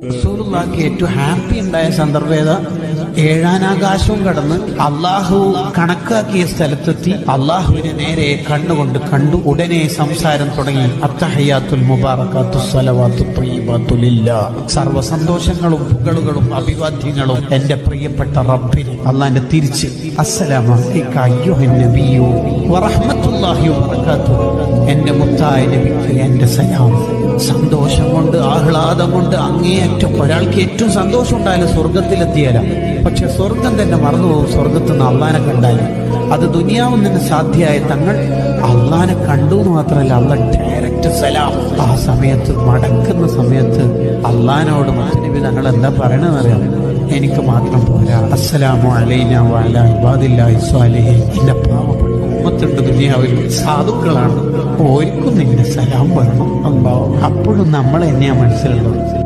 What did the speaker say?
റസൂലുള്ളാഹിക്ക് ഏറ്റവും ഹാപ്പി ഉണ്ടായ സന്ദർഭം ഏതാ? ഏഴാനാകാശവും കടന്ന് അള്ളാഹു കണക്കാക്കിയ സ്ഥലത്തെത്തി അള്ളാഹുവിനെ നേരെ കണ്ണുകൊണ്ട് കണ്ടു. ഉടനെ സംസാരം തുടങ്ങി. അത്തഹയ്യാത്തുൽ മുബാറകാത്തുസ് സ്വലവാത്തുൽ ത്വയ്യിബാത്തു ലില്ലാഹ്. സർവ്വ സന്തോഷങ്ങളും പുകളുകളും അഭിവാദ്യങ്ങളും എന്റെ പ്രിയപ്പെട്ട റബ്ബിന്. അള്ളാന്റെ തിരിച്ച് അസ്സലാമു അലൈക അയ്യുഹൻ നബിയ്യു വറഹ്മത്തുള്ളാഹി വബറകാതുഹു. എന്റെ മുത്തായ നബിക്ക് എന്റെ സലാം. സന്തോഷം കൊണ്ട്, ആഹ്ലാദം കൊണ്ട് അങ്ങേയറ്റം. ഒരാൾക്ക് ഏറ്റവും സന്തോഷം ഉണ്ടായാലും സ്വർഗത്തിലെത്തിയാല. പക്ഷെ സ്വർഗം തന്നെ മറന്നുപോകും സ്വർഗത്ത് നിന്ന് അള്ളാനെ കണ്ടാലും. അത് ദുനിയാവും തന്നെ സാധ്യമായ തങ്ങൾ അള്ളാനെ കണ്ടു എന്ന് മാത്രമല്ല, അള്ളാഹ് ഡയറക്റ്റ് സലാം. ആ സമയത്ത് മടക്കുന്ന സമയത്ത് അള്ളാനോട് മുത്തനബി തങ്ങൾ എന്താ പറയണെന്നറിയാം? എനിക്ക് മാത്രം പോരാ, അസ്സലാമു അലൈനാ വഅലാ ഇബാദില്ലാഹി സ്വാലിഹീൻ. എന്റെ പാവപ്പെട്ട ഉമ്മത്തുണ്ട് ദുനിയാവിൽ, സാധുക്കളാണ്, ഓർക്കും നിന്റെ സലാം പറയണം. അല്ലാഹ് അപ്പോഴും നമ്മൾ എന്നെയാ മനസ്സിലുള്ളത്.